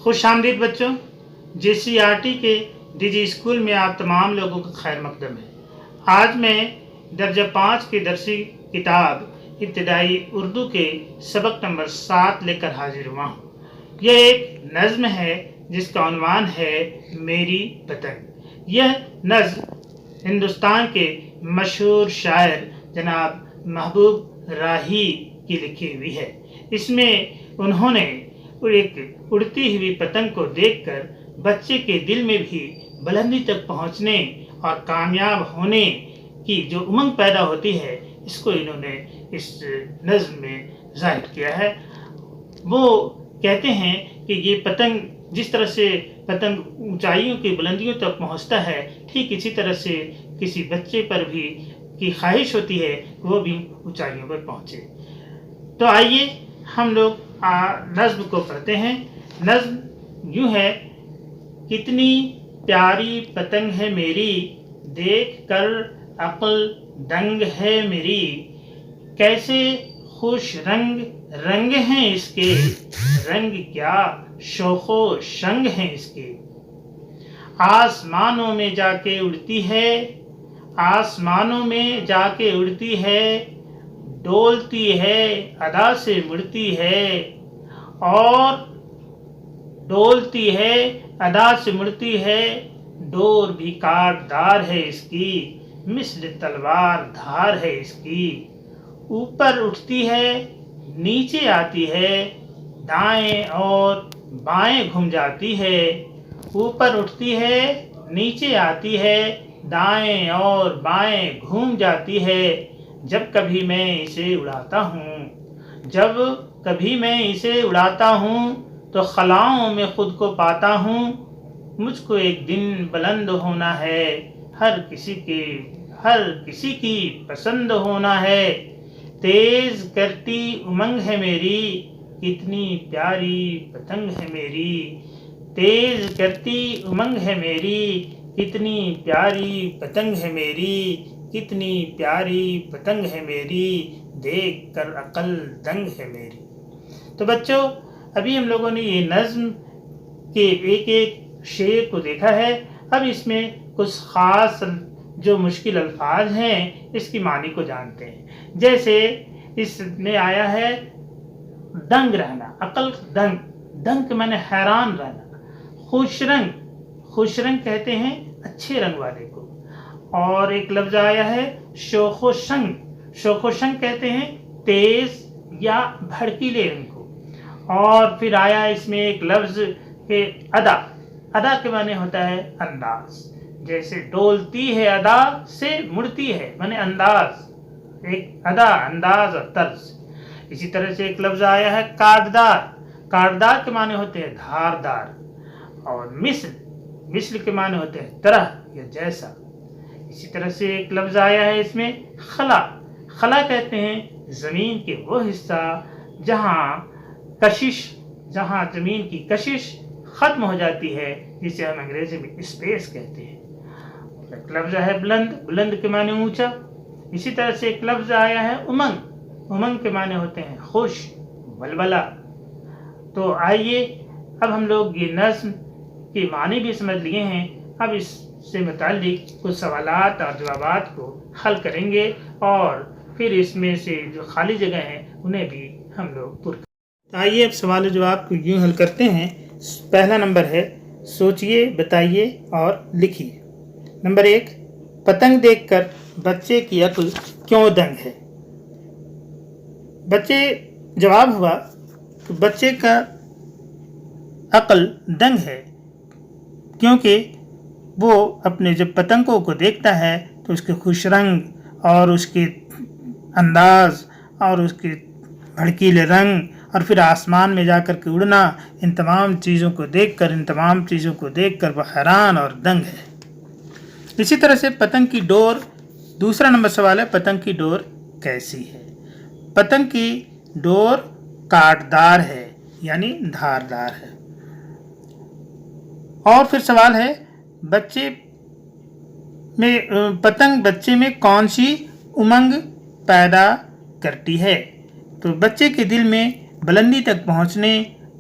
خوش آمدید بچوں، JCERT کے ڈیجی اسکول میں آپ تمام لوگوں کا خیر مقدم ہے۔ آج میں درجہ 5 کی درسی کتاب ابتدائی اردو کے سبق نمبر 7 لے کر حاضر ہوا ہوں۔ یہ ایک نظم ہے جس کا عنوان ہے میری پتنگ۔ یہ نظم ہندوستان کے مشہور شاعر جناب محبوب راہی کی لکھی ہوئی ہے۔ اس میں انہوں نے ایک اڑتی ہوئی پتنگ کو دیکھ کر بچے کے دل میں بھی بلندی تک پہنچنے اور کامیاب ہونے کی جو امنگ پیدا ہوتی ہے، اس کو انہوں نے اس نظم میں ظاہر کیا ہے۔ وہ کہتے ہیں کہ یہ پتنگ جس طرح سے پتنگ اونچائیوں کی بلندیوں تک پہنچتا ہے، ٹھیک اسی طرح سے کسی بچے پر بھی کی خواہش ہوتی ہے کہ وہ بھی اونچائیوں پر پہنچے۔ تو آئیے ہم لوگ نظم کو پڑھتے ہیں۔ نظم یوں ہے: کتنی پیاری پتنگ ہے میری، دیکھ کر عقل دنگ ہے میری، کیسے خوش رنگ ہیں اس کے، رنگ کیا شوخ و شنگ ہیں اس کے، آسمانوں میں جا کے اڑتی ہے، آسمانوں میں جا کے اڑتی ہے، ڈولتی ہے ادا سے مڑتی ہے، اور ڈولتی ہے ادا سے مڑتی ہے، ڈور بھی کاٹ دار ہے اس کی، مثل تلوار دھار ہے اس کی، اوپر اٹھتی ہے نیچے آتی ہے، دائیں اور بائیں گھوم جاتی ہے، اوپر اٹھتی ہے نیچے آتی ہے، دائیں اور بائیں گھوم جاتی ہے، جب کبھی میں اسے اڑاتا ہوں، جب کبھی میں اسے اڑاتا ہوں تو خلاؤں میں خود کو پاتا ہوں، مجھ کو ایک دن بلند ہونا ہے، ہر کسی کی پسند ہونا ہے، تیز کرتی امنگ ہے میری، کتنی پیاری پتنگ ہے میری، تیز کرتی امنگ ہے میری، کتنی پیاری پتنگ ہے میری، کتنی پیاری پتنگ ہے میری، دیکھ کر عقل دنگ ہے میری۔ تو بچوں، ابھی ہم لوگوں نے یہ نظم کے ایک ایک شعر کو دیکھا ہے۔ اب اس میں کچھ خاص جو مشکل الفاظ ہیں اس کی معنی کو جانتے ہیں۔ جیسے اس میں آیا ہے دنگ رہنا، عقل دنگ کے معنی حیران رہنا، خوش رنگ کہتے ہیں اچھے رنگ والے کو، اور ایک لفظ آیا ہے شوخ و شنگ کہتے ہیں تیز یا بھڑکیلے رنگ کو، اور پھر آیا اس میں ایک لفظ کہ ادا کے معنی ہوتا ہے انداز، جیسے ڈولتی ہے ادا سے مڑتی ہے معنی انداز، ایک ادا انداز اور طرز۔ اسی طرح سے ایک لفظ آیا ہے کاٹدار کے معنی ہوتے ہیں دھاردار، اور مثل کے معنی ہوتے ہیں طرح یا جیسا۔ اسی طرح سے ایک لفظ آیا ہے اس میں خلا کہتے ہیں زمین کے وہ حصہ جہاں زمین کی کشش ختم ہو جاتی ہے، جسے ہم انگریزی میں اسپیس کہتے ہیں۔ ایک لفظ ہے بلند کے معنی اونچا۔ اسی طرح سے ایک لفظ آیا ہے امنگ کے معنی ہوتے ہیں خوش، ولولہ۔ تو آئیے اب ہم لوگ یہ نظم کے معنی بھی سمجھ لیے ہیں، اب اس سے متعلق کچھ سوالات اور جوابات کو حل کریں گے، اور پھر اس میں سے جو خالی جگہ ہیں انہیں بھی ہم لوگ پر کریں گے۔ آئیے اب سوال و جواب کو یوں حل کرتے ہیں۔ پہلا نمبر ہے سوچئے، بتائیے اور لکھیے۔ نمبر 1، پتنگ دیکھ کر بچے کی عقل کیوں دنگ ہے؟ جواب ہوا کہ بچے کا عقل دنگ ہے کیونکہ وہ اپنے جب پتنگوں کو دیکھتا ہے تو اس کے خوش رنگ اور اس کے انداز اور اس کے بھڑکیلے رنگ اور پھر آسمان میں جا کر کے اڑنا، ان تمام چیزوں کو دیکھ کر وہ حیران اور دنگ ہے۔ اسی طرح سے پتنگ کی ڈور، دوسرا نمبر سوال ہے پتنگ کی ڈور کیسی ہے؟ پتنگ کی ڈور کاٹدار ہے یعنی دھاردار ہے۔ اور پھر سوال ہے پتنگ بچے میں کون سی امنگ پیدا کرتی ہے؟ تو بچے کے دل میں بلندی تک پہنچنے،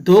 2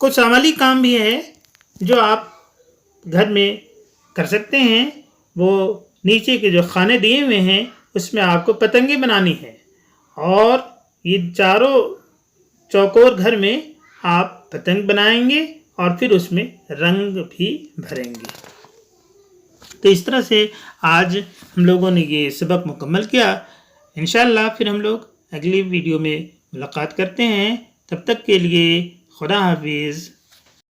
کچھ عملی کام بھی ہے جو آپ گھر میں کر سکتے ہیں. وہ نیچے کے جو خانے دیے ہوئے ہیں اس میں آپ کو پتنگیں بنانی ہے اور یہ چاروں چوکور گھر میں آپ پتنگ بنائیں گے اور پھر اس میں رنگ بھی بھریں گے. تو اس طرح سے آج ہم لوگوں نے یہ سبق مکمل کیا. انشاءاللہ پھر ہم لوگ اگلی ویڈیو میں ملاقات کرتے ہیں. تب تک کے لیے خدا حافظ.